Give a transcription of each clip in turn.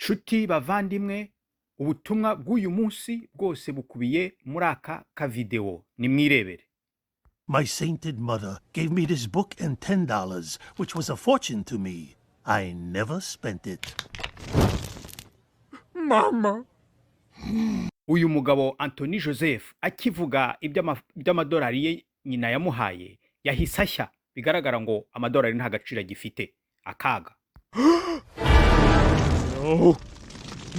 Nshuti bavandimwe, ubutumwa bw'uyu munsi bwose bukubiye muri aka kavideo. Nimwirebere. My sainted mother gave me this book and $10, which was a fortune to me. I never spent it. Mama. Uyu mugabo Anthony Joseph akivuga iby'amadolari ye nyina yamuhaye yahise ashya, bigaragara ngo amadolari nta gaciro agifite. Akaga. No.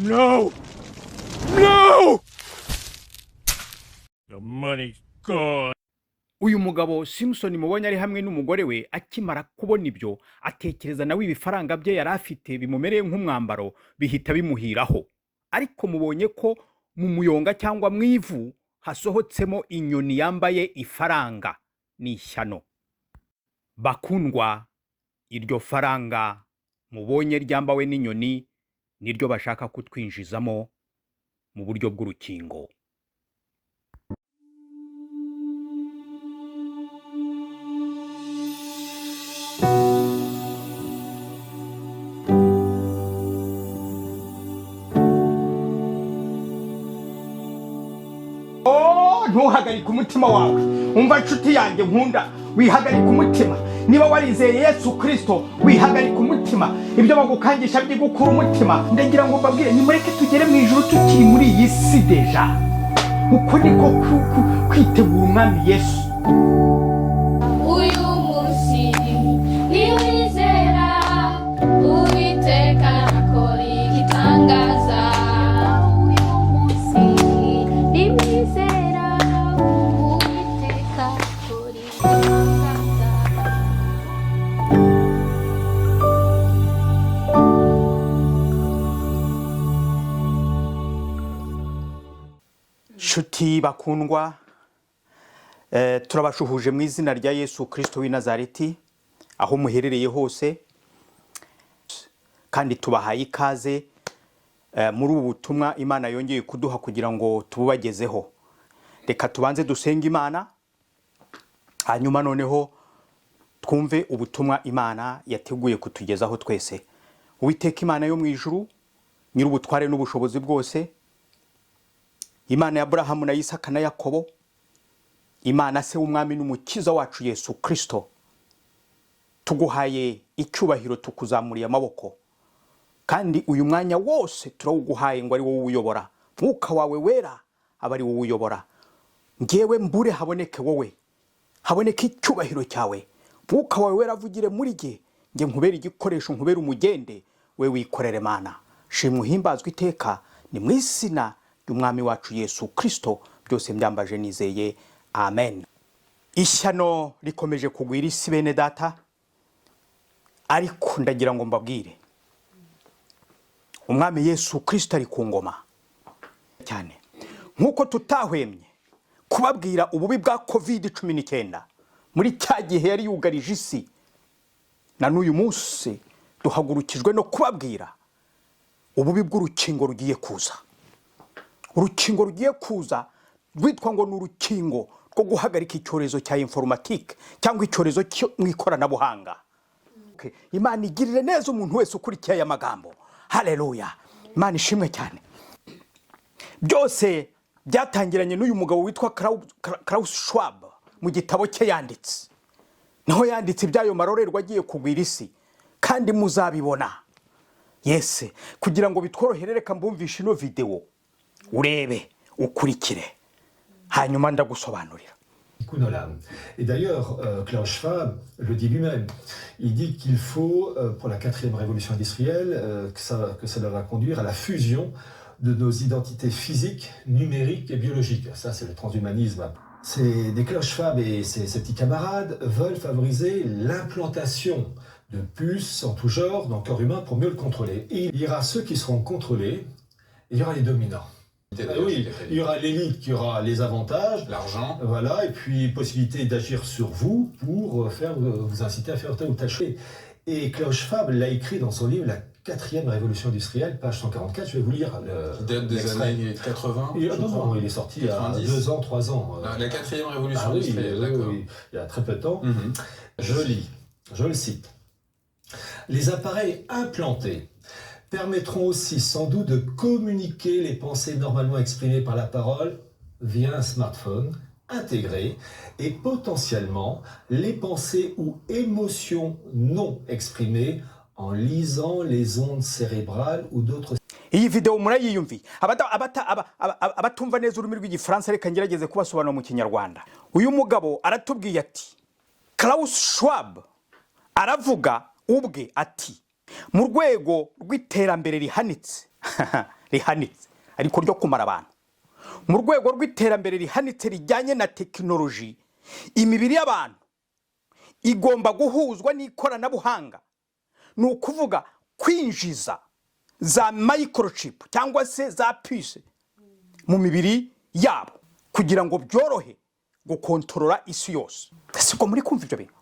No. No. The money's gone. Uyu mugabo Simpson mubonye ari hamwe n'umugore we akimara kubona ibyo atekereza nawe ibifaranga bye yari afite bimumereye nk'umwambaro bihita bimuhiraho. Ariko mubonye ko mu muyonga cyangwa mu ivu hasohotsemo inyoni yambaye ifaranga. Ni ishyano. Bakundwa, iryo faranga mubonye ryambawe n'inyoni niryo bashaka kutwinjizamo mu buryo bw'urukingo. Ntuhagarike umutima wawe. Umva nshuti yanjye nkunda, wihagarike umutima. Niba warizeye Yesu Kristo, wihagarike umutima. Ibyo bagukangisha byigukura umutima. Ndagira ngo mbabwire, nimureke tugere mu ijuru tukiri muri iyi si deja. Uko niko kwitegura umwami Yesu. Uyu munsi niwizera Uwiteka akora igitangaza. Uyu munsi niwizera Uwiteka akora igitangaza. Nshuti bakundwa, turabashuhuje mu izina rya Yesu Kristo w'i Nazareti aho muherereye hose, kandi tubahaye ikaze muri ubu butumwa Imana yongeye kuduha kugira ngo tububagezeho. Reka tubanze dusenga Imana, hanyuma noneho twumve ubutumwa Imana yateguye kutugezaho twese. Uwiteka Imana yo mu ijuru, nyir'ubutware n'ubushobozi bwose, Imana ya Abrahamu na Isaka na Yakobo, Imana se w'umwami n'umukiza wacu Yesu Kristo, tuguhaye icyubahiro, tukuzamuriye amaboko, kandi uyu mwanya wose turawuguhaye ngo ari wowe uyobora. Mwuka wawe wera aba ari wowe uyobora. Ngewe mbure haboneke wowe, haboneke icyubahiro cyawe. Mwuka wawe wera avugire muri jye, nge nkubere igikoresho, nkubere umugende, we wikorere Mana. Shimwe uhimbazwe iteka, ni mu izina ry'umwami wacu Yesu Kristo byose mbyambaje nizeye, amen. Ishyano rikomeje kugwira isi bene data, ariko ndagira ngo mbabwire, umwami Yesu Kristo ari ku ngoma cyane. Nkuko tutahwemye kubabwira ububi bwa COVID-19 muri cya gihe yari yugarije isi, na n'uyu munsi duhagurukijwe no kubabwira ububi bw'urukingo rugiye kuza. Urukingo rugiye kuza rwitwa ngo ni urukingo rwo guhagarika icyorezo cya informatique cyangwa icyorezo cyo mu ikoranabuhanga. Imana igirire neza umuntu wese ukurikiye aya magambo. Haleluya. Imana ishimwe cyane. Byose byatangiranye n'uyu mugabo witwa Klaus Schwab mu gitabo cye yanditse. Naho yanditse ibyayo marorerwa agiye kugwira isi, kandi muzabibona. Yese, kugira ngo bitworohere reka mbumvishe ino video urebe ukurikire, hanyuma ndagusobanurira. Et d'ailleurs, Klaus Schwab le dit lui-même. Il dit qu'il faut, pour la 4e révolution industrielle, que ça va conduire à la fusion de nos identités physiques, numériques et biologiques. Ça, c'est le transhumanisme. Des Klaus Schwab et ses petits camarades veulent favoriser l'implantation de puces en tout genre dans le corps humain pour mieux le contrôler. Et il y aura ceux qui seront contrôlés, et il y aura les dominants. Oui, il y aura l'élite qui aura les avantages, l'argent, voilà, et puis possibilité d'agir sur vous pour vous inciter à faire telle ou telle chose. Et Klaus Schwab l'a écrit dans son livre La 4e révolution industrielle, page 144. Je vais vous lire qui date des années 80. Non, il est sorti il y a 2 ans, 3 ans. La 4e révolution industrielle, d'accord. Oui, il y a très peu de temps. Je lis, je le cite. Les appareils implantés permettront aussi sans doute de communiquer les pensées normalement exprimées par la parole via un smartphone intégré et potentiellement les pensées ou émotions non exprimées en lisant les ondes cérébrales ou d'autres. iyi video murayiyumvi abatumva neza ururimi rw'igifaransa reka ngerageze kubasobanura mu kinyarwanda. Uyu mugabo aratubwiye ati Klaus Schwab aravuga ubwe ati mu rwego rw'iterambere rihanitse rihanitse ariko ryo kumara abantu, mu rwego rw'iterambere rihanitse rijyanye na tekinoloji, imibiri y'abantu igomba guhuzwa n'ikoranabuhanga, ni ukuvuga kwinjiza za microchip cyangwa se za puce mu mibiri yabo kugira ngo byorohe gukontorora isi yose. Siko muri kumva ibyo bintu.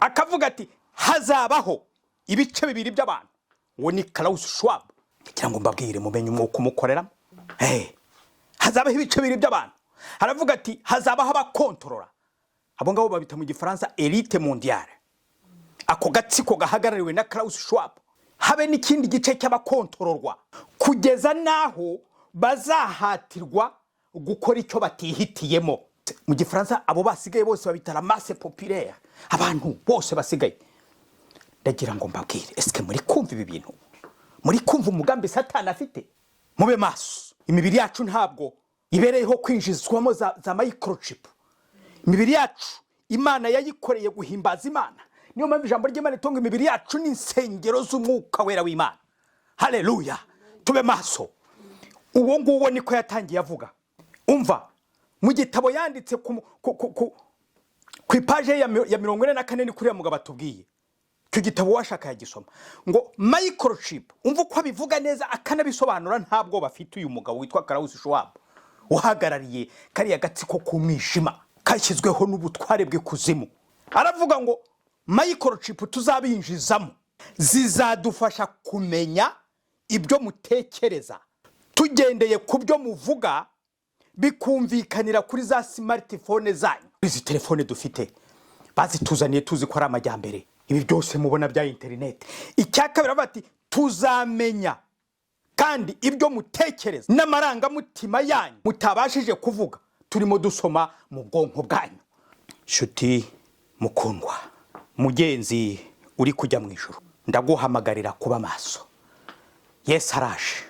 Akavuga ati hazabaho ibice bibiri by'abantu. Uwo ni Klaus Schwab. Kugira ngo mbabwire mumenye umwuka umukoreramo. Hazabaho ibice bibiri by'abantu. Haravuga ati hazabaho abakontorora. Abo ngabo babita mu gifaransa elite mondiale. Ako gatsiko gahagarariwe na Klaus Schwab. Habe n'ikindi gice cy'abakontororwa kugeza naho bazahatirwa gukora icyo batihitiyemo. Mu gifaransa abo basigaye bose babita la masse populaire, abantu bose basigaye. Ndagira ngo mbabwire, eske muri kumva ibi bintu? Muri kumva umugambi Satani afite? Mube maso. Imibiri yacu ntabwo ibereyeho kwinjizwamo za microchip. Imibiri yacu Imana yayikoreye guhimbaza Imana. Niyo mpamvu ijambo ry'Imana itonga imibiri yacu n'insengero z'umwuka wera w'Imana. Haleluya. Tube maso. Uwo nguwo niko yatangiye avuga. Umva mu gitabo yanditse ku ipaje ya 44 ni kuri ya mugabo atubwiye. Cyo gitabo washaka yagisoma ngo microchip, umva uko abivuga neza akanabisobanura ntabwo bafite uyu mugabo witwa Klaus Schwab uhagarariye kariya gatsiko kumwijima kashyizweho n'ubutware bw'ikuzimu. Aravuga ngo microchip tuzabinjizamo zizadufasha kumenya ibyo mutekereza tugendeye ku byo muvuga bikumvikanira kuri za smartphone zanyu. Izi telefone dufite bazituzaniye tuzi ko ari amajyambere, ibi byose mubona bya internet. Icyakabira bati tuzamenya kandi ibyo mutekereza n'amarangamutima yanyu mutabashije kuvuga turimo dusoma mu bwonko bwanyu. Shuti mukundwa, mugenzi uri kujya mu ijuru, ndaguhamagarira kuba maso. Yesu araje,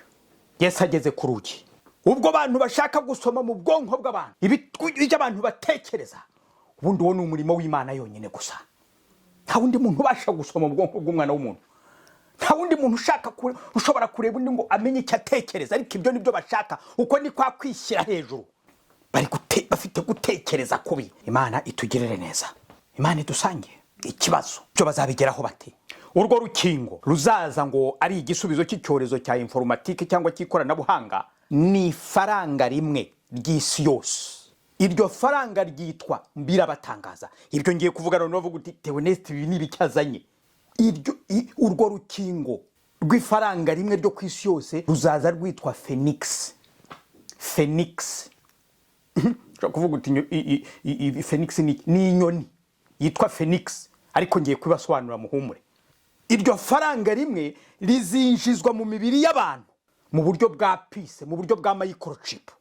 Yesu ageze ku rugi. Ubwo abantu bashaka gusoma mu bwonko bw'abantu ibyo abantu batekereza, ubundi wo ni umurimo w'Imana yonyine gusa. Nta wundi muntu ubasha gusoma mu bwonko bw'umwana w'umuntu. Nta wundi muntu ushobora kureba undi ngo amenye icyo atekereza, ariko ibyo nibyo bashaka. Uko ni kwa kwishyira hejuru, bafite gutekereza kubi. Imana itugirire neza, Imana idusange. Ikibazo cyo bazabigeraho bati urwo rukingo ruzaza ngo ari igisubizo cy'icyorezo cya informatique cyangwa cy'ikoranabuhanga ni faranga rimwe ry'isi yose. Iryo faranga ryitwa mbirabatangaza. Ibyo ngiye kuvuga none bavuga uti Theoneste ibi nibicyazanye. Urwo rukingo rw'ifaranga rimwe ryo ku isi yose ruzaza rwitwa Phoenix. Phoenix. Kuvuga uti Phoenix ni inyoni yitwa Phoenix, ariko ngiye kubasobanura muhumure. Iryo faranga rimwe rizinjizwa mu mibiri y'abantu mu buryo bwa peace, mu buryo bwa microchip.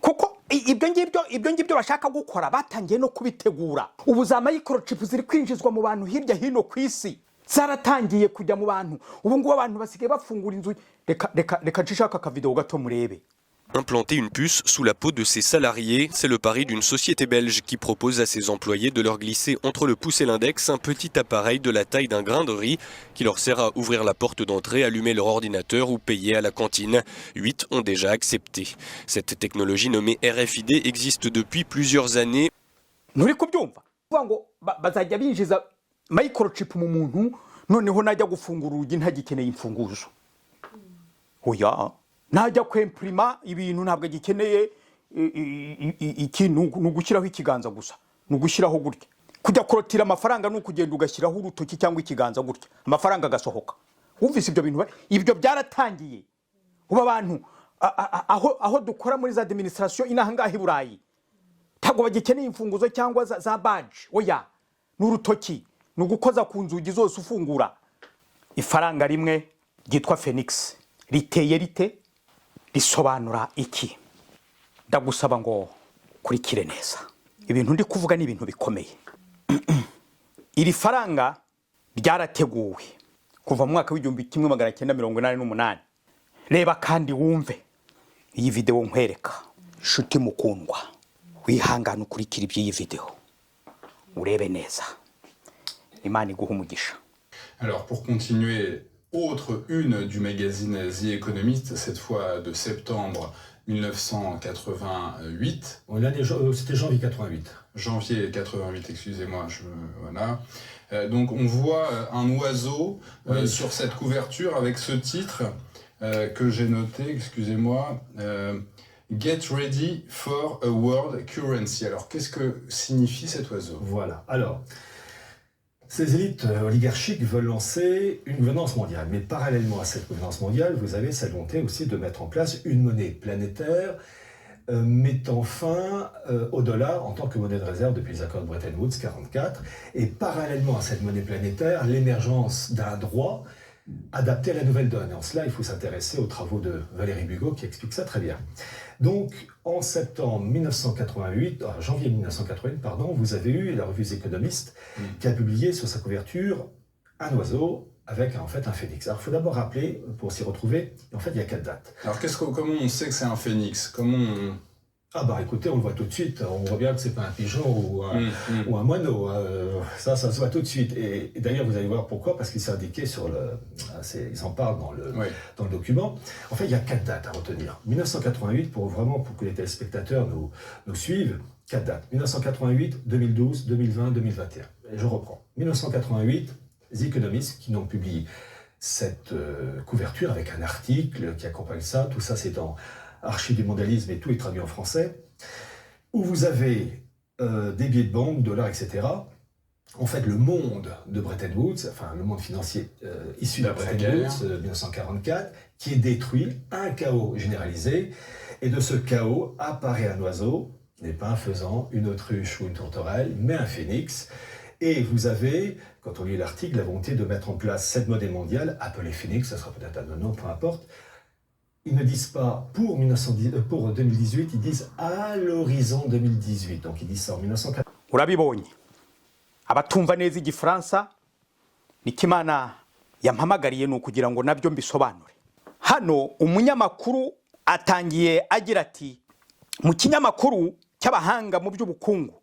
Kuko ibyo ngibyo bashaka gukora batangiye no kubitegura. Ubu za microchip ziri kwinjizwa mu bantu hirya hino ku isi, zaratangiye kujya mu bantu. Ubu ngubu abantu basigaye bafungura inzu. Reka nshaka ka video gato murebe. Implanter une puce sous la peau de ses salariés, c'est le pari d'une société belge qui propose à ses employés de leur glisser entre le pouce et l'index un petit appareil de la taille d'un grain de riz qui leur sert à ouvrir la porte d'entrée, allumer leur ordinateur ou payer à la cantine. 8 ont déjà accepté. Cette technologie nommée RFID existe depuis plusieurs années. Nuri kubyumva ngo bazajya binjiza microchip mu muntu, noneho najya gufungura urugi ntagikeneye imfunguzo. Oya, najya kwimprima ibintu ntabwo gikeneye ikintu nugushyiraho ikiganza gusa, nugushyiraho gutya. Kujya kurotira amafaranga n'ukugenda ugashyiraho urutoki cyangwa ikiganza gutya, amafaranga gasohoka. Wumvise ibyo bintu? Ibyo byaratangiye. Uba abantu aho dukora muri za administration inahangaha i Burayi ntabwo bagikeneye imfunguzo cyangwa za badge. Oya, n'urutoki nugukoza ku nzugi zose ufungura. Ifaranga rimwe ryitwa Phoenix riteye rite, risobanura iki? Ndagusaba ngo kurikire neza. Ibintu ndi kuvuga ni ibintu bikomeye. Iri faranga ryarateguwe kuva mu mwaka w'igihumbi kimwe magana cyenda 1988. Reba kandi wumve iyi video nkwereka. Shuti mukundwa, wihangana ukurikira iby'iyi video urebe neza. Imana iguha umugisha. Alors pour continuer, autre une du magazine The Economist, cette fois de septembre 1988. C'était janvier 88. Janvier 88, excusez-moi, voilà. Donc on voit un oiseau sur cette couverture avec ce titre que j'ai noté, excusez-moi, Get ready for a world currency. Alors qu'est-ce que signifie cet oiseau? Voilà, alors, ces élites oligarchiques veulent lancer une gouvernance mondiale, mais parallèlement à cette gouvernance mondiale, vous avez cette volonté aussi de mettre en place une monnaie planétaire mettant fin au dollar en tant que monnaie de réserve depuis les accords de Bretton Woods 44, et parallèlement à cette monnaie planétaire, l'émergence d'un droit adapté à la nouvelle donne. Et en cela, il faut s'intéresser aux travaux de Valérie Bugeaud qui explique ça très bien. Donc, en janvier 1988, pardon, vous avez eu la revue The Economist qui a publié sur sa couverture un oiseau avec en fait un phénix. Alors, il faut d'abord rappeler, pour s'y retrouver, en fait, il y a 4 dates. Alors, comment on sait que c'est un phénix? Ah bah écoutez, on le voit tout de suite, on voit bien que c'est pas un pigeon ou un moineau, ça se voit tout de suite. Et d'ailleurs, vous allez voir pourquoi, parce qu'il s'est indiqué sur ils en parlent dans le document. En fait, il y a 4 dates à retenir. 1988, pour que les téléspectateurs nous suivent, 4 dates. 1988, 2012, 2020, 2021. Et je reprends. 1988, The Economist, qui ont publié cette couverture avec un article qui accompagne ça. Tout ça, c'est dans Archives du mondialisme et tout est traduit en français, où vous avez des billets de banque, dollars, etc. En fait, le monde de Bretton Woods, enfin le monde financier issu de Bretton Woods 1944, qui est détruit, un chaos généralisé, et de ce chaos apparaît un oiseau, qui n'est pas un faisan, une autruche ou une tourterelle, mais un phénix. Et vous avez, quand on lit l'article, la volonté de mettre en place cette monnaie mondiale, appelée phénix, ça sera peut-être un nom, peu importe. Ils ne disent pas pour 2018, ils disent à l'horizon 2018. Donc ils disent ça en 1940. Urabibonye. Abatumva neza igifaransa nikimana yampamagariye nukugira ngo nabyo mbisobanure. Hano umunyamakuru atangiye agira ati mu kinyamakuru cy'abahanga mu by'ubukungu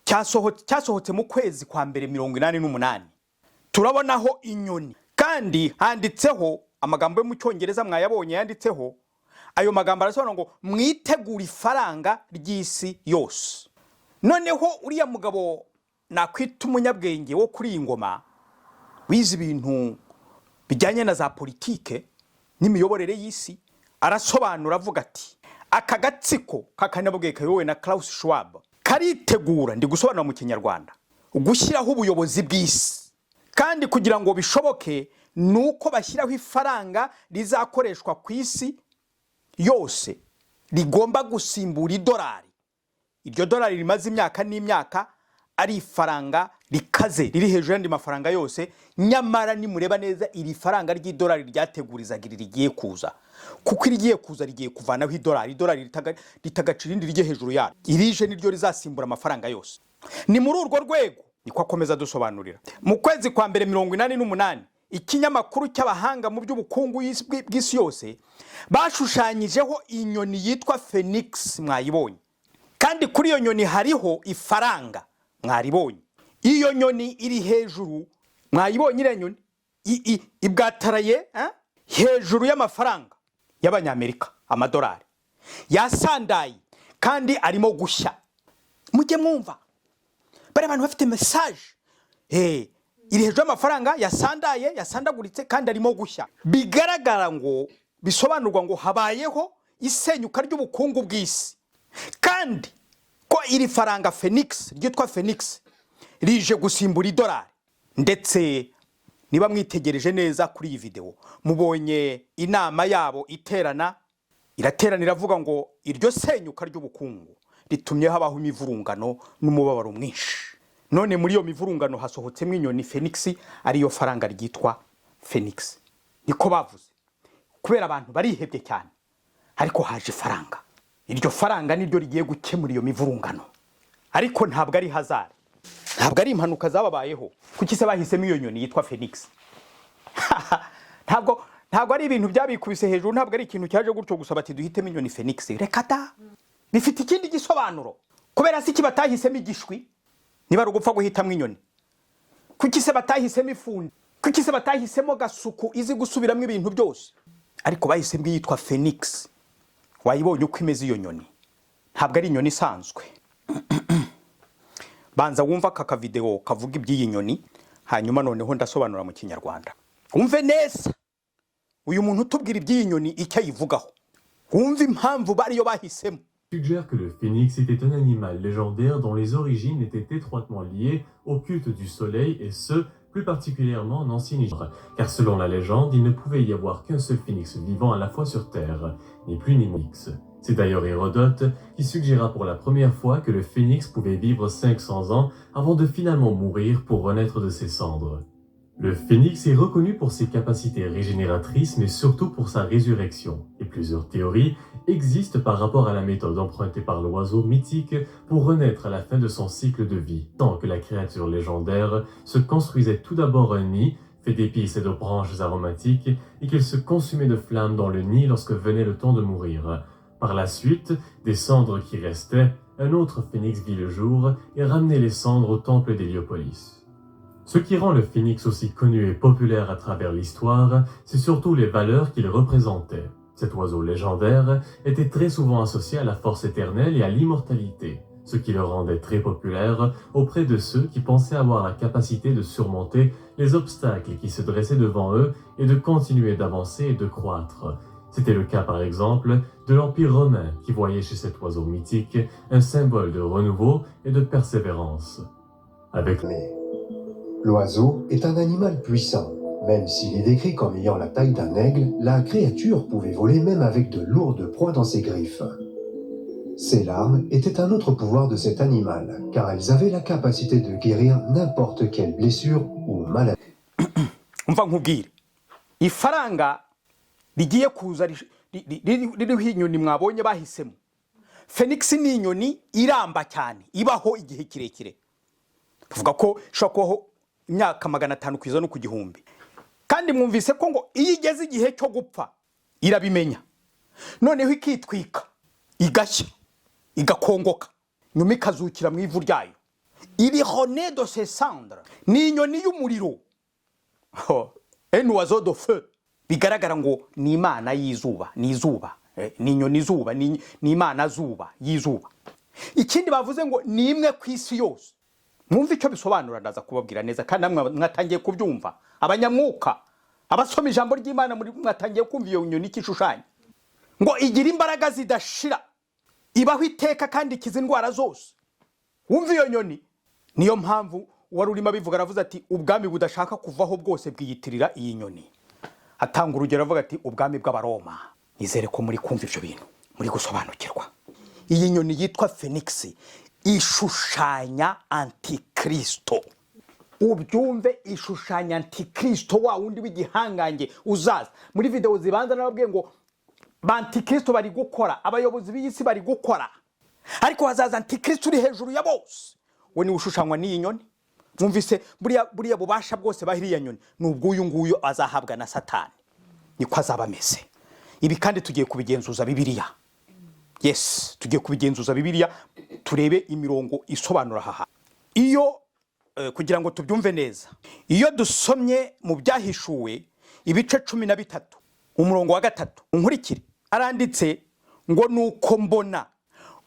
cyasohotse mu kwezi kwa mbere 1988. Turabonaho inyoni kandi handitseho amagambo yo mu cyongereza mwayabonye yanditseho. Ayo magambo arasobanura ngo mwitegura ifaranga ry'isi yose. Noneho uriya mugabo nakwita umunyabwenge wo kuri ingoma wize ibintu bijyanye na za politike n'imiyoborere y'isi, arasobanura avuga ati aka gatsiko kakanyabwenge kayowe na Klaus Schwab karitegura, ndi gusobanura mu kinyarwanda, gushyiraho ubuyobozi bw'isi, kandi kugira ngo bishoboke nuko bashyiraho ifaranga rizakoreshwa ku isi yose rigomba gusimbura idolari. Iryo dolari rimaze imyaka n'imyaka ari ifaranga rikaze riri hejuru y'andi mafaranga yose. Nyamara nimureba neza iri faranga ry'idolari ryategurizaga rigiye kuza, kuko irigiye kuza rigiye kuvanaho idolari ritagacira irindi rije hejuru yaryo. Irije niryo rizasimbura amafaranga yose. Ni muri urwo rwego niko akomeza dusobanurira. Mu kwezi kwa mbere 1988 ikinyamakuru cy'abahanga mu by'ubukungu bw'isi yose bashushanyijeho inyoni yitwa Phoenix, mwayibonye, kandi kuri iyo nyoni hariho ifaranga, mwaribonye. Iyo nyoni iri hejuru, mwayibonye iriya nyoni ibwataraye hejuru y'amafaranga y'abanyamerika, amadolari yasandaye kandi arimo gushya. Mujye mwumva bari abantu bafite message, iri hejuru y'amafaranga yasandaguritse kandi arimo gushya. Bigaragara ngo bisobanurwa ngo habayeho isenyuka ry'ubukungu bw'isi, kandi ko iri faranga Phoenix ryitwa Phoenix rije gusimbura idolari. Ndetse niba mwitegereje neza kuri iyi video mubonye inama yabo iraterana iravuga ngo iryo senyuka ry'ubukungu ritumye habaho imivurungano n'umubabaro mwinshi. None muri iyo mivurungano hasohotsemo inyoni Phoenix, ariyo faranga ryitwa Phoenix. niko bavuze kubera abantu barihebye cyane ariko haje ifaranga iryo faranga niryo rigiye gukemura iyo mivurungano ariko ntabwo ari hazard ntabwo ari impanuka zababayeho kuki se bahisemo iyo nyoni yitwa Phoenix ntabwo ari ibintu byabikubise hejuru ntabwo ari ikintu cyaje gutyo gusa bati duhitemo inyoni Phoenix reka da bifite ikindi gisobanuro kubera se kibatahisemo igishwi niba ari ugupfa guhitamo inyoni kuki se batahisemo ifundi kuki se batahisemo gasuku izi gusubiramo ibintu byose ariko bahisemo yitwa Phoenix wayibonye uko imeze iyo nyoni ntabwo ari inyoni isanzwe banza wumva aka video kavuga iby'iyi nyoni hanyuma noneho ndasobanura mu kinyarwanda umve neza uyu muntu utubwira iby'iyi nyoni icyo ayivugaho wumve impamvu bariyo bahisemo. Suggère que le phénix était un animal légendaire dont les origines étaient étroitement liées au culte du soleil et ce, plus particulièrement en ancienne Égypte. Car selon la légende, il ne pouvait y avoir qu'un seul phénix vivant à la fois sur Terre, ni plus ni moins. C'est d'ailleurs Hérodote qui suggéra pour la première fois que le phénix pouvait vivre 500 ans avant de finalement mourir pour renaître de ses cendres. Le phénix est reconnu pour ses capacités régénératrices, mais surtout pour sa résurrection. Et plusieurs théories existent par rapport à la méthode empruntée par l'oiseau mythique pour renaître à la fin de son cycle de vie. Tant que la créature légendaire se construisait tout d'abord un nid, fait d'épices et de branches aromatiques, et qu'elle se consumait de flammes dans le nid lorsque venait le temps de mourir. Par la suite, des cendres qui restaient, un autre phénix vit le jour et ramenait les cendres au temple d'Héliopolis. Ce qui rend le phénix aussi connu et populaire à travers l'histoire, c'est surtout les valeurs qu'il représentait. Cet oiseau légendaire était très souvent associé à la force éternelle et à l'immortalité, ce qui le rendait très populaire auprès de ceux qui pensaient avoir la capacité de surmonter les obstacles qui se dressaient devant eux et de continuer d'avancer et de croître. C'était le cas par exemple de l'Empire romain qui voyait chez cet oiseau mythique un symbole de renouveau et de persévérance. Avec l'oiseau est un animal puissant. Même s'il est décrit comme ayant la taille d'un aigle, la créature pouvait voler même avec de lourdes proies dans ses griffes. Ces larmes étaient un autre pouvoir de cet animal, car elles avaient la capacité de guérir n'importe quelle blessure ou maladie. Umva nkubwire ifaranga rigiye kuza ririho inyoni mwabonye bahisemo. Phoenix ni inyoni iramba cyane ibaho igihe kirekire. Tuvuga ko shoko imyaka 500 kwiza no ku gihumbi. Kandi mwumvise ko ngo iyo igeze igihe cyo gupfa irabimenya. Noneho ikitwika igashya igakongoka nyuma ikazukira mu ivu ryayo. Iri renaît de ses cendres ni inyoni y'umuriro. Un oiseau de feu. Bigaragara ngo ni imana y'izuba ni izuba ni inyoni izuba ni imana zuba y'izuba. Ikindi bavuze ngo ni imwe ku isi yose. Mwumva icyo bisobanura ndaza kubabwira neza kandi mwatangiye kubyumva abanyamwuka abasoma ijambo ry'Imana muri mwatangiye kumva iyo nyoni kishushanya ngo igira imbaraga zidashira ibaho iteka kandi ikiza indwara zose. Wumva iyo nyoni niyo mpamvu wari urimo bivuga aravuze ati ubwami budashaka kuvaho bwose bwiyitirira iyi nyoni. Atanga urugero avuga ati ubwami bw'abaroma. Nizere ko muri kumva ivyo bintu muri gusobanukirwa. Iyi nyoni yitwa Phoenix ishushanya antikristo. Ubyumve ishushanya antikristo wa wundi w'igihangange uzaza. Muri video zibanza nababwiye ngo antikristo bari gukora abayobozi b'isi bari gukora ariko hazaza antikristo uri hejuru ya bose. We ni ushushanywa n'iyi nyoni. Mwumvise buriya bubasha bwose bahiriya nyoni nubwo uyu nguyu azahabwa na Satani niko azabameze. Ibi kandi tugiye kubigenzuza Bibiliya. Yes, tugiye kubigenzuza Bibiliya turebe imirongo isobanura haha. Iyo kugira ngo tubyumve neza. Iyo dusomye mu byahishuwe ibice 13 umurongo wa 3 unkurikire aranditse ngo nuko mbona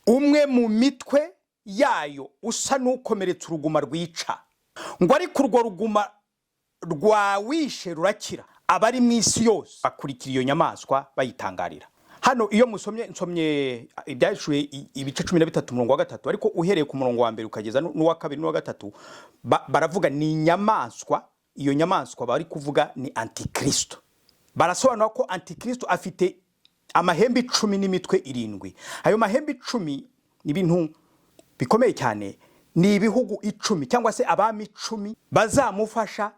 umwe mu mitwe yayo usa n'ukomeretse uruguma rwica ngo ari kurwo ruguma rwawishe rurakira abari mu isi yose bakurikira iyo nyamaswa bayitangarira. Hano iyo nsomye ibyashuye ibice 13 umurongo wa 3 ariko uhereye ku murongo wa mbere ukageza n'uwa 2 n'uwa 3 baravuga ni nyamaswa. Iyo nyamaswa bari kuvuga ni antikristo. Barasobanura ko antikristo afite amahembe 10 n'imitwe 7. Ayo mahembe 10 ni ibintu bikomeye cyane. Ni ibihugu 10 cyangwa se abami 10 bazamufasha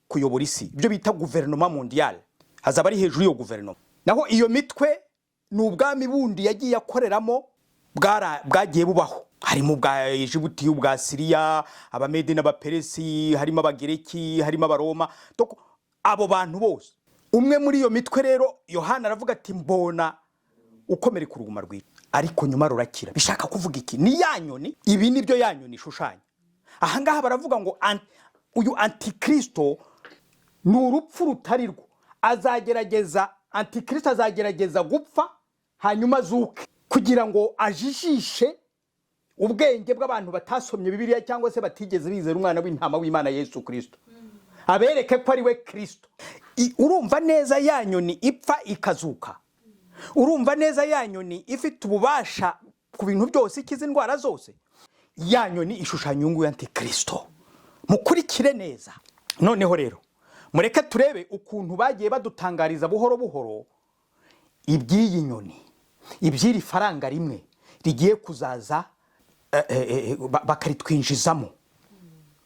kuyobora isi. Ibyo bita gouvernement mondial. hazaba ari hejuru yo guverinoma. Naho iyo mitwe ni ubwami bundi yagiye akoreramo bwagiye bubaho, harimo ubwa Egiputi, ubwa Siriya, abamede n'abaperesi, harimo abagereki, harimo abaroma. Abo bantu bose, umwe muri iyo mitwe rero Yohana aravuga ati mbona ukomere ku ruguma rw'iri, ariko nyuma rurakira. Bishaka kuvuga iki? Ni ya nyoni, ibi nibyo ya nyoni ishushanya. Aha ngaha baravuga ngo uyu antikristo ni urupfu rutari rwo. Antikristo azagerageza gupfa hanyuma azuke kugira ngo ajijishe ubwenge bw'abantu batasomye Bibiliya cyangwa se batigeze bizera umwana w'intama w'Imana Yesu Kristo, abereke ko ari we Kristo. Urumva neza ya nyoni ipfa ikazuka? Urumva neza ya nyoni ifite ububasha ku bintu byose, ikiza indwara zose? Ya nyoni ishushanya uyu nguyu antikristo. Mukurikire neza. Noneho rero mureke turebe ukuntu bagiye badutangariza buhoro buhoro iby'iyi nyoni, iby'iri faranga rimwe rigiye kuzaza bakaritwinjizamo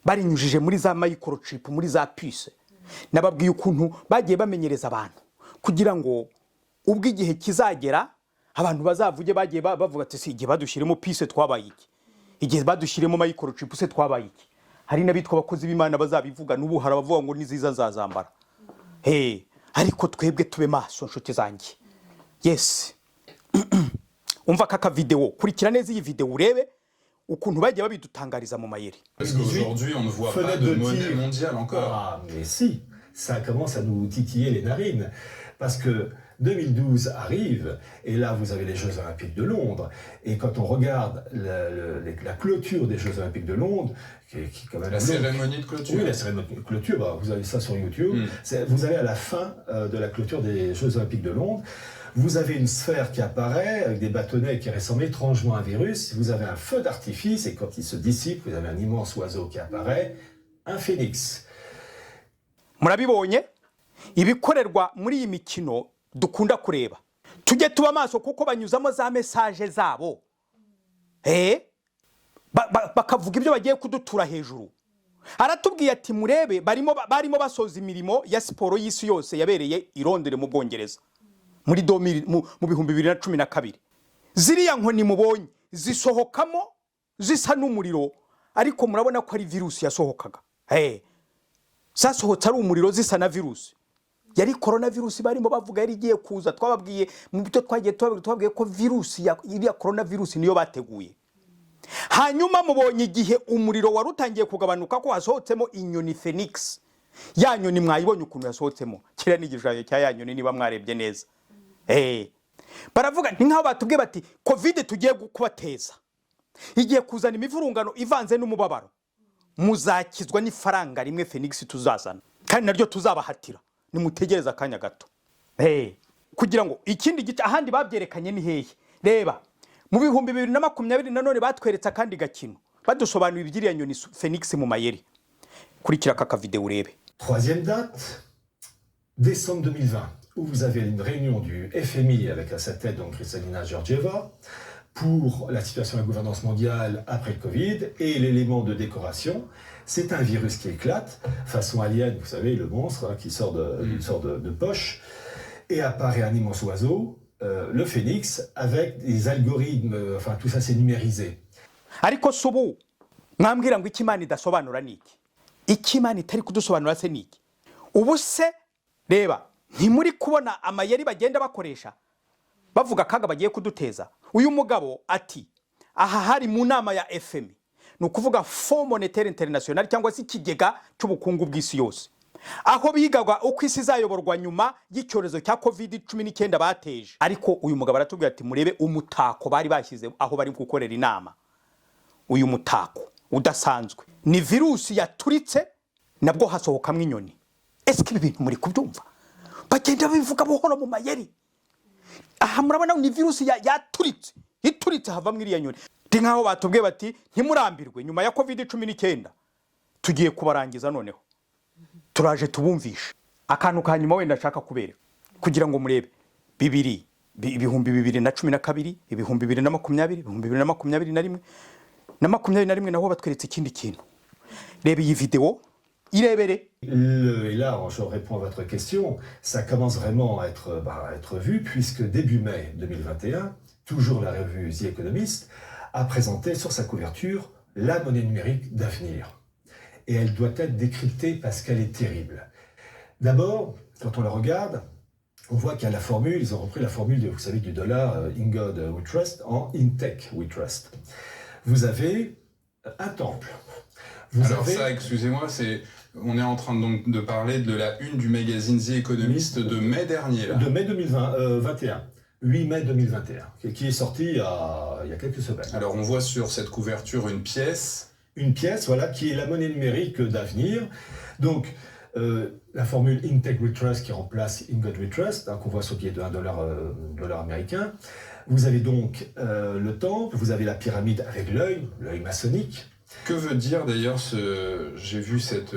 barinyujije muri za microchip, muri za puce. Nababwiye ukuntu bagiye bamenyereza abantu kugira ngo ubwo igihe kizagera abantu bazavuge, bagiye bavuga ati igihe badushyiremo puce twabaye iki, igihe badushyiremo microchip se twabaye iki. Hari n'abitwa abakozi b'Imana bazabivuga, n'ubu hari abavuga ngo niziza nzazambara. Ariko twebwe tube maso nshuti zanjye. Yes. Umva kaka video, kurikira neza iyi video urebe ukuntu bagiye babidutangariza mu mayeri. Parce qu'aujourd'hui on ne voit pas de monnaie mondiale encore. Ah mais si, ça commence à nous titiller les narines parce que 2012 arrive et là vous avez les Jeux Olympiques de Londres, et quand on regarde la clôture des Jeux Olympiques de Londres, qui est quand même la cérémonie de clôture. Oui, la cérémonie de clôture, vous avez ça sur YouTube. Vous avez à la fin de la clôture des Jeux Olympiques de Londres, vous avez une sphère qui apparaît avec des bâtonnets qui ressemblent étrangement à un virus. Vous avez un feu d'artifice et quand il se dissipe, vous avez un immense oiseau qui apparaît, un phénix. Murabibonye ibikorerwa muri iyi mikino dukunda kureba, tujye tuba maso kuko banyuzamo za message zabo, bakavuga ibyo bagiye kudutura hejuru. Aratubwiye ati murebe barimo basoza imirimo ya siporo y'isi yose yabereye i Londres mu Bwongereza muri 2012. Ziriya nkoni mubonye zisohokamo zisa n'umuriro, ariko murabona ko ari virusi yasohokaga. Zasohotse ari umuriro zisa na virusi. Yari coronavirus barimo bavuga yari igiye kuza. Twababwiye mu bito twagiye twababwiye ko virusi ya coronavirus niyo bateguye. Hanyuma mubonye igihe umuriro warutangiye kugabanuka ko hasohotsemo inyoni Phoenix. Ya nyoni mwayibonye ukuntu yasohotsemo. Kira n'igishushanyo cya ya nyoni niba mwarebye neza. Baravuga ni nkaho batubwiye bati covid tugiye kubateza, igiye kuzana imivurungano ivanze n'umubabaro, muzakizwa n'ifaranga rimwe Phoenix tuzazana kandi naryo tuzabahatira, nimutegereza akanya gato. Kugira ngo ikindi gice ahandi babyerekanye ni hehe. Reba mu 2020 nanone batweretse kandi gakino badusobanurira ibyiriya nyoni Phoenix mu mayeri. Kurikira kaka video urebe. Troisième date, décembre 2020, où vous avez une réunion du FMI avec à sa tête donc Kristalina Georgieva pour la situation de la gouvernance mondiale après le Covid, et l'élément de décoration, c'est un virus qui éclate, façon alien, vous savez, le monstre qui sort d'une sorte de poche, et apparaît un immense oiseau, le phénix, avec des algorithmes, enfin tout ça c'est numérisé. Ariko subu mwambwira ngo ikimana idasobanura niki, ikimana itari kudusobanura se niki? Ubu se reba ntimuri kubona amayeri bagenda bakoresha bavuga kaga bagiye kuduteza. Uyu mugabo ati aha hari mu nama ya FMI, no kuvuga Fond Monétaire International cyangwa se ikigega cy'ubukungu bw'isi yose, aho bigagwa uko isi zayoborwa nyuma y'icyorezo cya COVID-19 bateje. Ariko uyu mugabo aratubwira ati murebe umutako bari bashyize aho bari gukorera inama. Uyu mutako udasanzwe ni virusi yaturitse nabwo hasohokamwe inyoni. Ese ibi bintu muri kubyumva? Bagenda bivuga buhoro mu mayeri. Aha murabona ni virusi yaturitse, ituritse havamwe iriya nyoni. Ndi nkaho batubwiye bati ntimurambirwe nyuma ya COVID-19 tugiye kubarangiza noneho, turaje tubumvisha akantu ka nyuma wenda nshaka kubereka kugira ngo murebe 2012, 2020, 2021 na 2021 naho batweretse ikindi kintu. Reba iyi video irebere. Et là, je réponds à votre question, ça commence vraiment à être vu, puisque début mai 2021, toujours la revue The Economist a présenté sur sa couverture la monnaie numérique d'avenir. Et elle doit être décryptée parce qu'elle est terrible. D'abord, quand on la regarde, on voit qu'il y a la formule, ils ont repris la formule, vous savez, du dollar In God We Trust en In Tech We Trust. Vous avez un temple. Alors ça, excusez-moi, on est en train donc de parler de la une du magazine The Economist de mai dernier. Là. De mai 2021. 8 mai 2021, qui est sorti il y a quelques semaines. Alors on voit sur cette couverture une pièce. Une pièce, voilà, qui est la monnaie numérique d'avenir. Donc, la formule In Tech We Trust qui remplace In God We Trust, hein, qu'on voit sur le billet de $1 américain. Vous avez donc le temple, vous avez la pyramide avec l'œil maçonnique. Que veut dire d'ailleurs j'ai vu cette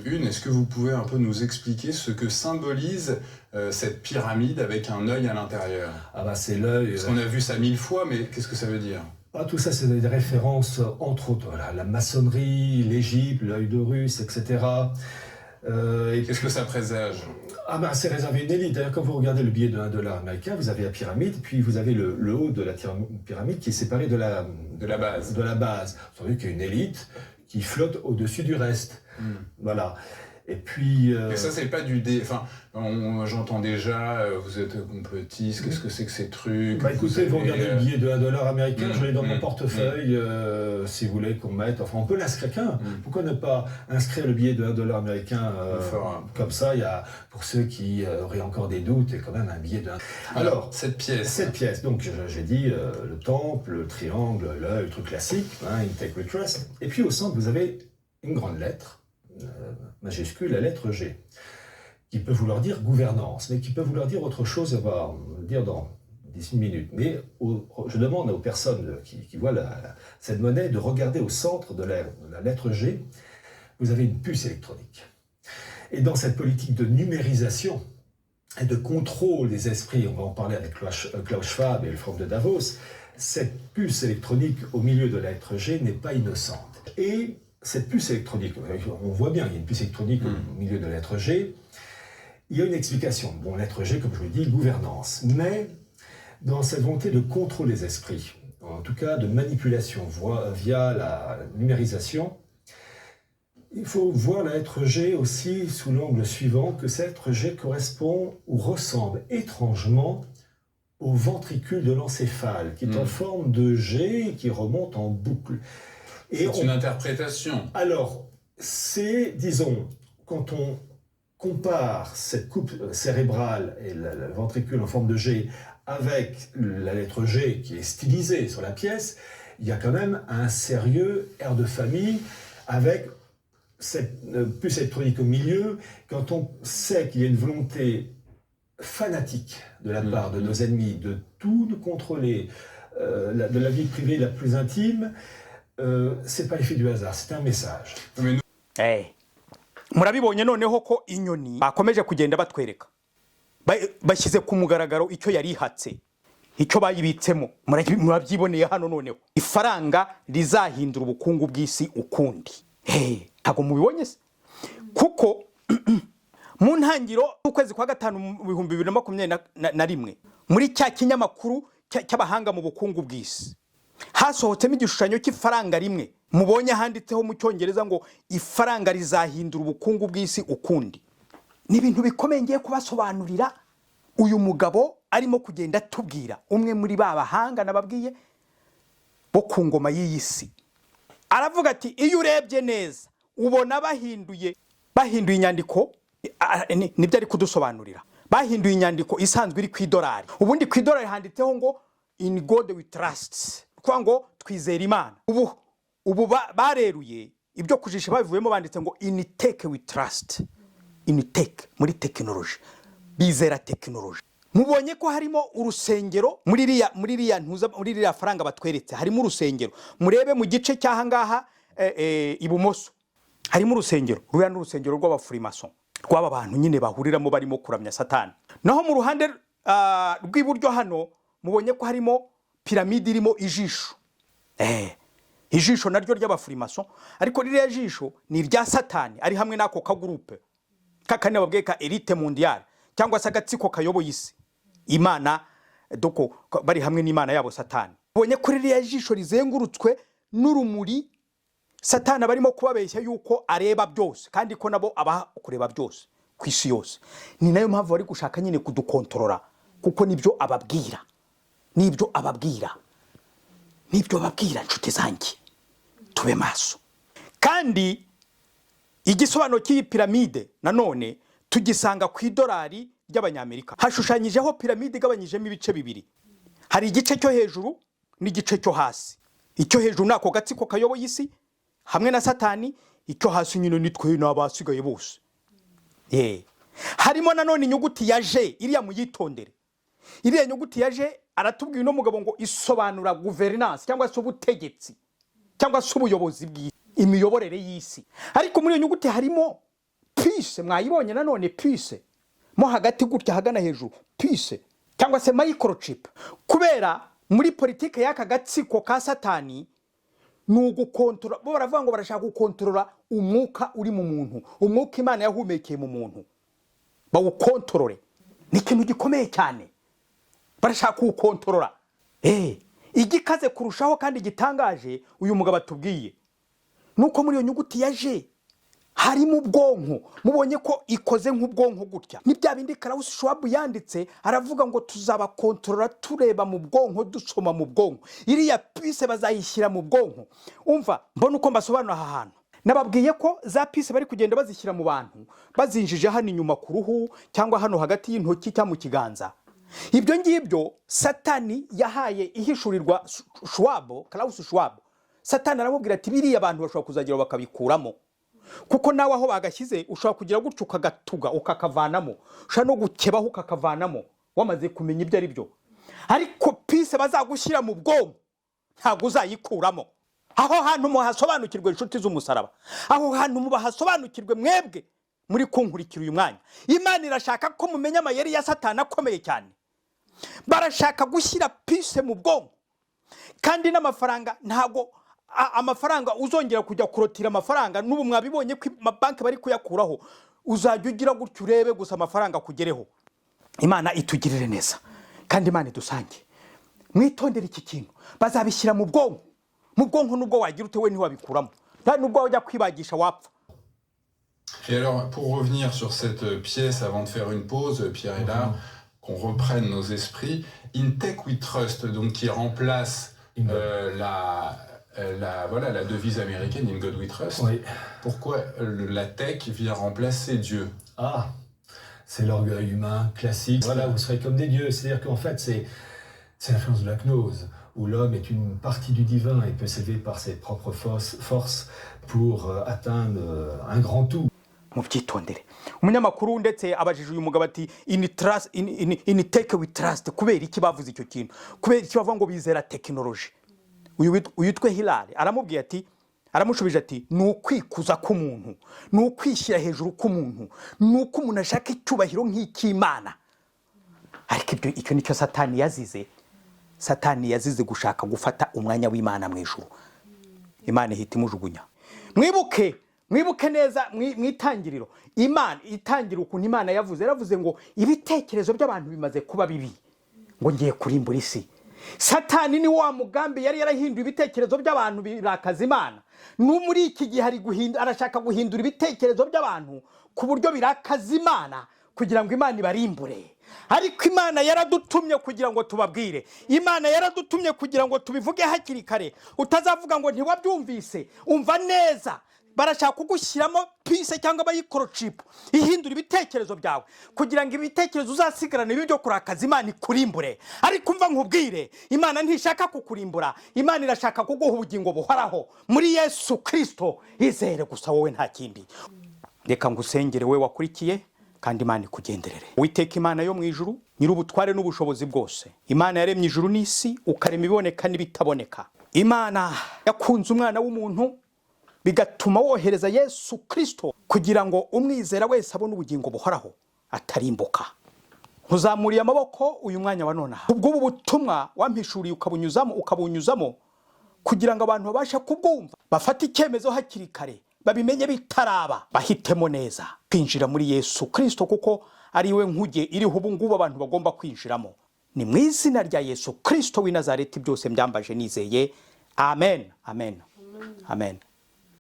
une, est-ce que vous pouvez un peu nous expliquer ce que symbolise cette pyramide avec un œil à l'intérieur? Ah bah c'est l'œil... Parce qu'on a vu ça 1000 fois, mais qu'est-ce que ça veut dire? Ah, tout ça, c'est des références, entre autres, voilà, la maçonnerie, l'Égypte, l'œil d'Horus, etc. Qu'est-ce que ça présage? Ah ben, c'est réservé à une élite. D'ailleurs, quand vous regardez le billet de $1 américain, vous avez la pyramide, puis vous avez le haut de la pyramide qui est séparé de la base. Vous savez qu'il y a une élite qui flotte au-dessus du reste. Voilà. Et puis... Mais ça, c'est pas du Enfin, j'entends déjà, vous êtes complotiste, qu'est-ce que c'est que ces trucs? Bah écoutez, vous regardez le billet de $1 américain, je l'ai dans mon portefeuille, si vous voulez qu'on mette... Enfin, on peut l'inscrire Pourquoi ne pas inscrire le billet de $1 américain comme ça, il y a, pour ceux qui auraient encore des doutes, et quand même un billet de... Alors, cette pièce, donc j'ai dit le temple, le triangle, l'œil, le truc classique, hein, In Tech We Trust. Et puis au centre, vous avez une grande lettre, majuscule, la lettre G, qui peut vouloir dire gouvernance, mais qui peut vouloir dire autre chose, on va le dire dans 10 minutes. Mais je demande aux personnes qui voient cette monnaie de regarder au centre de la lettre G, vous avez une puce électronique. Et dans cette politique de numérisation et de contrôle des esprits, on va en parler avec Klaus Schwab et le Forum de Davos, cette puce électronique au milieu de la lettre G n'est pas innocente. Et cette puce électronique, on voit bien, il y a une puce électronique au milieu de la lettre G, il y a une explication. Bon, lettre G, comme je vous l'ai dit, gouvernance. Mais dans cette volonté de contrôle des esprits, en tout cas de manipulation via la numérisation, il faut voir la lettre G aussi sous l'angle suivant, que cette lettre G correspond ou ressemble étrangement au ventricule de l'encéphale, qui est en forme de G et qui remonte en boucle. C'est une interprétation. Alors, c'est, disons, quand on compare cette coupe cérébrale et le ventricule en forme de G avec la lettre G qui est stylisée sur la pièce, il y a quand même un sérieux air de famille avec cette puce électronique au milieu. Quand on sait qu'il y a une volonté fanatique de la part de nos ennemis de tout nous contrôler, de la vie privée la plus intime, c'est pas l'effet du hasard, c'est un message. Murabibonye noneho ko inyoni bakomeje kugenda batwereka bashyize ku mugaragaro icyo yari ihatse, icyo bayibitsemo. Murabyiboneye hano noneho ifaranga rizahindura ubukungu bw'isi ukundi. Ntago mubibonye se? Kuko mu ntangiro ukwezi kwa gatanu mu 2021 muri cya kinyamakuru cy'abahanga mu bukungu bw'isi hasohotsemo igishushanyo cy'ifaranga rimwe mubonye handitseho mu cyongereza ngo ifaranga rizahindura ubukungu bw'isi ukundi. Ni ibintu bikomeye ngiye kubasobanurira uyu mugabo arimo kugenda tubwira, umwe muri ba bahanga nababwiye bo ku ngoma y'iyi si. Aravuga ati iyo urebye neza ubona bahinduye inyandiko, nibyo ari kudusobanurira. Bahinduye inyandiko isanzwe iri ku idolari. Ubundi ku idolari handitseho ngo In God We Trust, kwa ngo twizera Imana. Ubu bareruye ibyo kujisha bavuyemo banditse ngo In Tech We Trust. In Tech, muri technology, bizera technology. Mubonye ko harimo urusengero muri riya faranga batweretse, harimo urusengero. Murebe mu gice cyahangaha ibumoso harimo urusengero, ruya n'urusengero rw'abafurimason, rw'aba bantu nyine bahuriramo barimo kuramya Satani. Naho mu ruhande rw'iburyo hano mubonye ko harimo piramide irimo ijisho. ijisho naryo ry'abafurimaso, ariko ririya jisho ni irya Satani ari hamwe n'ako kagurupe kakane babwiye ka elite mondiale cyangwa se agatsiko kayoboye isi. Imana doko bari hamwe n'Imana yabo Satani. Ubonye kuri ririya jisho rizengurutswe n'urumuri, Satani barimo kubabeshya yuko areba byose kandi ko nabo aba kureba byose ku isi yose. Ni nayo mpamvu bari gushaka nyine kudukontorora, kuko nibyo ababwira, nibyo ababwira nshuti zanjye, tube maso. Kandi igisobanuro cy'iyi piramide nanone tugisanga ku idolari ry'abanyamerika. Hashushanyijeho piramide igabanyijemo ibice bibiri, hari igice cyo hejuru n'igice cyo hasi. Icyo hejuru nako gatsiko kayoboye isi hamwe na Satani, icyo hasi nyine nitwe n'abasigaye bose. Harimo nanone inyuguti ya J, iriya muyitondere. Iriya nyuguti ya J aratubwiye no mugabo ngo isobanura governance cyangwa se ubutegetsi cyangwa se ubuyobozi bw'isi, imiyoborere y'isi. Ariko muri iyo nyuguti harimo peace, mwayibonye nanone peace mo hagati gutya hagana hejuru, peace cyangwa se microchip. Kubera muri politike y'aka gatsiko ka Satani nugukontrola, bo baravuga ngo barashaka gukontrola umwuka uri mu muntu, umwuka Imana yahumekeye mu muntu bawukontrole. Ni ikintu gikomeye cyane, barashaka kuwukontorora. Igikaze kurushaho kandi gitangaje uyu mugabo atubwiye nuko muri iyo nyuguti ya J harimo ubwonko. Mubonye ko ikoze nk'ubwonko gutya, ni bya bindi Klaus Schwab yanditse, aravuga ngo tuzabakontorora tureba mu bwonko, dusoma mu bwonko. Iriya pise bazayishyira mu bwonko. Umva, mbona uko mbasobanura aha hantu. Nababwiye ko za pise bari kugenda bazishyira mu bantu, bazinjije hano inyuma ku ruhu cyangwa hano hagati y'intoki cyangwa mu kiganza. Ibyo ngibyo Satani yahaye ihishurirwa Schwab, Klaus Schwab. Satani aramubwira ati biriya abantu bashobora kuzagira bakabikuramo, kuko nawe aho bagashyize ushobora kugira gutyo ukagatuga ukakavanamo, ushobora no gukebaho ukakavanamo wamaze kumenya ibyo ari byo. Ariko pise bazagushyira mu bwonko ntabwo uzayikuramo. Aho hantu muhasobanukirwe inshuti z'umusaraba, aho hantu mubahasobanukirwe mwebwe muri kunkurikira uyu mwanya. Imana irashaka ko mumenya amayeri ya Satani akomeye cyane. Barashaka gushyira pise mu bwonko, kandi n'amafaranga ntago amafaranga uzongera kujya kurotira amafaranga. N'ubu mwabibonye ko amabanki bari kuyakuraho, uzajya ugira gutyo urebe gusa amafaranga kugereho. Imana itugirire neza kandi Imana idusange. Mwitondere iki kintu, bazabishyira mu bwonko. Mu bwonko nubwo wagira utewe ntiwabikuramo, kandi nubwo wajya kwibagisha wapfa. Et alors, pour revenir sur cette pièce, avant de faire une pause, Pierre est là, qu'on reprenne nos esprits. In Tech We Trust, donc qui remplace la devise américaine In God We Trust. Oui. Pourquoi la tech vient remplacer Dieu? Ah, c'est l'orgueil humain classique. Voilà, vous serez comme des dieux. C'est-à-dire qu'en fait, c'est l'influence de la gnose, où l'homme est une partie du divin et peut s'élever par ses propres forces pour atteindre un grand tout. Mubyitondere. Umunyamakuru ndetse abajije uyu mugabo ati in Tech We Trust, kubera iki bavuze icyo kintu, kubera iki bavuga ngo bizera technology. Uyitwe Hilary aramubwiye ati, aramushubije ati nukwikuza k'umuntu, nukwishyira hejuru k'umuntu, nuko umuntu ashaka icyubahiro nk'ikimana. Ariko icyo nicyo Satani yazize. Satani yazize gushaka gufata umwanya w'Imana mu ijuru. Imana ihita imujugunya. Mwibuke neza mwitangiriro. Imana itangira ukuntu Imana yaravuze ngo ibitekerezo by'abantu bimaze kuba bibi, ngo ngiye kurimbura isi. Satani ni wa mugambi yari yarahinduye ibitekerezo by'abantu birakaza Imana. Muri iki gihe arashaka guhindura ibitekerezo by'abantu ku buryo birakaza Imana kugira ngo Imana ibarimbure. Ariko Imana yaradutumye kugira ngo tubabwire. Imana yaradutumye kugira ngo tubivuge hakiri kare. Utazavuga ngo ntiwabyumvise. Umva neza. Barashaka kugushyiramo pise cyangwa microchip ihindura ibitekerezo byawe kugira ngo ibitekerezo uzasigarana ibyo kurakaza Imana ikurimbure. Ariko umva nkubwire, Imana ntishaka kukurimbura. Imana irashaka kuguha ubugingo buhoraho muri Yesu Kristo. Izere gusa wowe nta kindi. Reka ngusengere we wakurikiye kandi Imana ikugenderere. Uwiteka Imana yo mu ijuru, nyir'ubutware n'ubushobozi bwose. Imana yaremye ijuru n'isi, ukarema ibiboneka n'ibitaboneka. Imana yakunze umwana w'umuntu bigatuma wohereza Yesu Kristo kugira ngo umwizera wese abone ubugingo buhoraho atarimbuka. Nkuzamuriye amaboko uyu mwanya wa none. Ubwo ubu butumwa wampishuriye ukabunyuzamo kugira ngo abantu babashe kubwumva bafate icyemezo hakiri kare babimenye bitaraba bahitemo neza kwinjira muri Yesu Kristo kuko ari we nkuge iriho ubu ngubu abantu bagomba kwinjiramo. Ni mu izina rya Yesu Kristo w'i Nazareti byose mbyambaje nizeye. Amen. Amen. Amen.